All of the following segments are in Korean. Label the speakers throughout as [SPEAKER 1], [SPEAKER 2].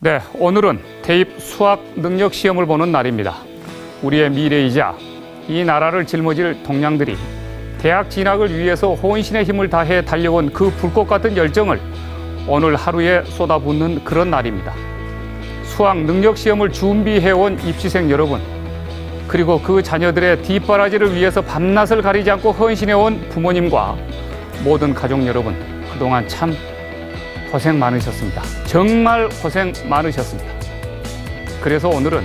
[SPEAKER 1] 네, 오늘은 대입 수학 능력 시험을 보는 날입니다. 우리의 미래이자 이 나라를 짊어질 동량들이 대학 진학을 위해서 혼신의 힘을 다해 달려온 그 불꽃 같은 열정을 오늘 하루에 쏟아붓는 그런 날입니다. 수학 능력 시험을 준비해온 입시생 여러분, 그리고 그 자녀들의 뒷바라지를 위해서 밤낮을 가리지 않고 헌신해온 부모님과 모든 가족 여러분, 그동안 참 고생 많으셨습니다. 정말 고생 많으셨습니다. 그래서 오늘은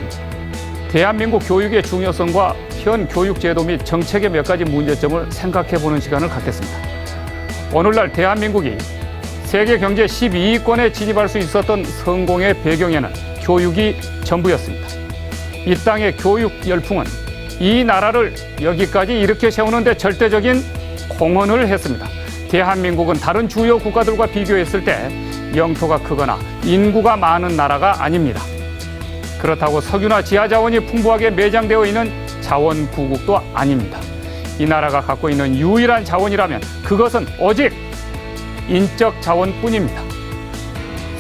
[SPEAKER 1] 대한민국 교육의 중요성과 현 교육제도 및 정책의 몇 가지 문제점을 생각해보는 시간을 갖겠습니다. 오늘날 대한민국이 세계 경제 12위권에 진입할 수 있었던 성공의 배경에는 교육이 전부였습니다. 이 땅의 교육 열풍은 이 나라를 여기까지 일으켜 세우는 데 절대적인 공헌을 했습니다. 대한민국은 다른 주요 국가들과 비교했을 때 영토가 크거나 인구가 많은 나라가 아닙니다. 그렇다고 석유나 지하자원이 풍부하게 매장되어 있는 자원부국도 아닙니다. 이 나라가 갖고 있는 유일한 자원이라면 그것은 오직 인적 자원뿐입니다.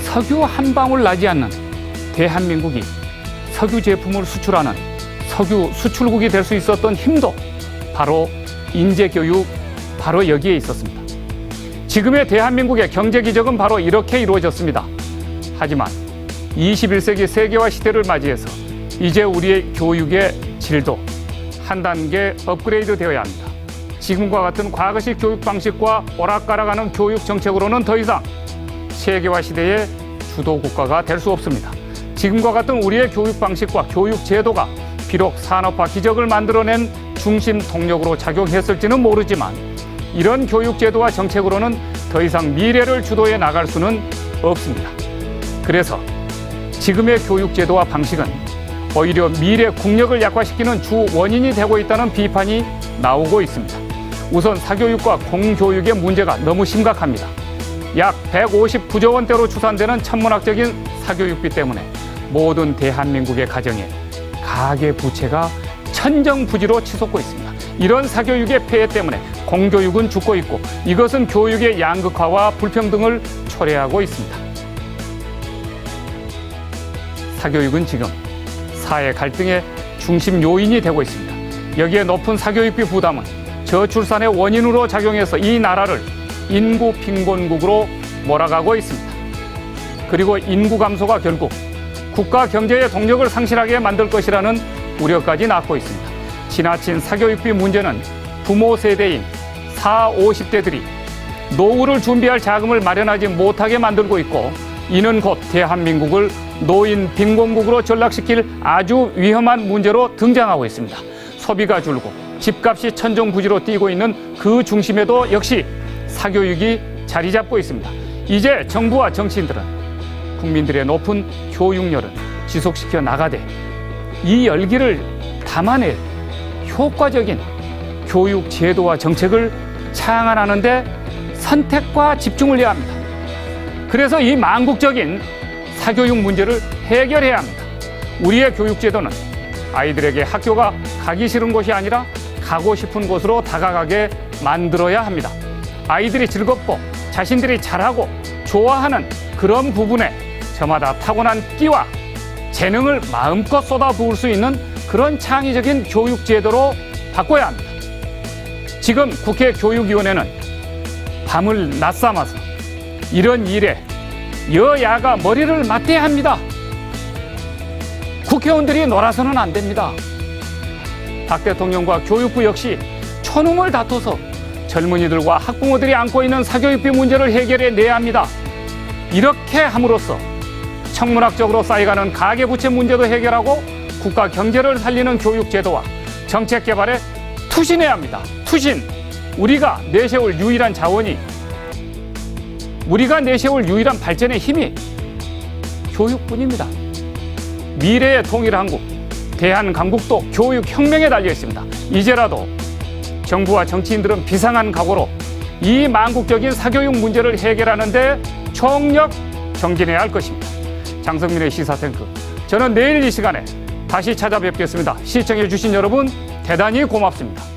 [SPEAKER 1] 석유 한 방울 나지 않는 대한민국이 석유 제품을 수출하는 석유 수출국이 될 수 있었던 힘도 바로 인재교육, 바로 여기에 있었습니다. 지금의 대한민국의 경제 기적은 바로 이렇게 이루어졌습니다. 하지만 21세기 세계화 시대를 맞이해서 이제 우리의 교육의 질도 한 단계 업그레이드 되어야 합니다. 지금과 같은 과거식 교육 방식과 오락가락하는 교육 정책으로는 더 이상 세계화 시대의 주도 국가가 될 수 없습니다. 지금과 같은 우리의 교육 방식과 교육 제도가 비록 산업화 기적을 만들어낸 중심 동력으로 작용했을지는 모르지만 이런 교육 제도와 정책으로는 더 이상 미래를 주도해 나갈 수는 없습니다. 그래서 지금의 교육 제도와 방식은 오히려 미래 국력을 약화시키는 주 원인이 되고 있다는 비판이 나오고 있습니다. 우선 사교육과 공교육의 문제가 너무 심각합니다. 약 159조 원대로 추산되는 천문학적인 사교육비 때문에 모든 대한민국의 가정에 가계부채가 천정부지로 치솟고 있습니다. 이런 사교육의 폐해 때문에 공교육은 죽고 있고 이것은 교육의 양극화와 불평등을 초래하고 있습니다. 사교육은 지금 사회 갈등의 중심 요인이 되고 있습니다. 여기에 높은 사교육비 부담은 저출산의 원인으로 작용해서 이 나라를 인구 빈곤국으로 몰아가고 있습니다. 그리고 인구 감소가 결국 국가 경제의 동력을 상실하게 만들 것이라는 우려까지 낳고 있습니다. 지나친 사교육비 문제는 부모 세대인 40, 50대들이 노후를 준비할 자금을 마련하지 못하게 만들고 있고 이는 곧 대한민국을 노인 빈곤국으로 전락시킬 아주 위험한 문제로 등장하고 있습니다. 소비가 줄고 집값이 천정부지로 뛰고 있는 그 중심에도 역시 사교육이 자리 잡고 있습니다. 이제 정부와 정치인들은 국민들의 높은 교육열을 지속시켜 나가되 이 열기를 담아낼 효과적인 교육 제도와 정책을 창안하는 데 선택과 집중을 해야 합니다. 그래서 이 망국적인 사교육 문제를 해결해야 합니다. 우리의 교육 제도는 아이들에게 학교가 가기 싫은 곳이 아니라 가고 싶은 곳으로 다가가게 만들어야 합니다. 아이들이 즐겁고 자신들이 잘하고 좋아하는 그런 부분에 저마다 타고난 끼와 재능을 마음껏 쏟아부을 수 있는 그런 창의적인 교육 제도로 바꿔야 합니다. 지금 국회 교육위원회는 밤을 낮삼아서 이런 일에 여야가 머리를 맞대야 합니다. 국회의원들이 놀아서는 안 됩니다. 박 대통령과 교육부 역시 초능을 다퉈서 젊은이들과 학부모들이 안고 있는 사교육비 문제를 해결해 내야 합니다. 이렇게 함으로써 천문학적으로 쌓여가는 가계부채 문제도 해결하고 국가 경제를 살리는 교육 제도와 정책 개발에 투신해야 합니다. 투신. 우리가 내세울 유일한 자원이, 우리가 내세울 유일한 발전의 힘이 교육뿐입니다. 미래의 통일 한국, 대한강국도 교육혁명에 달려 있습니다. 이제라도 정부와 정치인들은 비상한 각오로 이 망국적인 사교육 문제를 해결하는 데 총력 정진해야 할 것입니다. 장성민의 시사탱크, 저는 내일 이 시간에 다시 찾아뵙겠습니다. 시청해 주신 여러분 대단히 고맙습니다.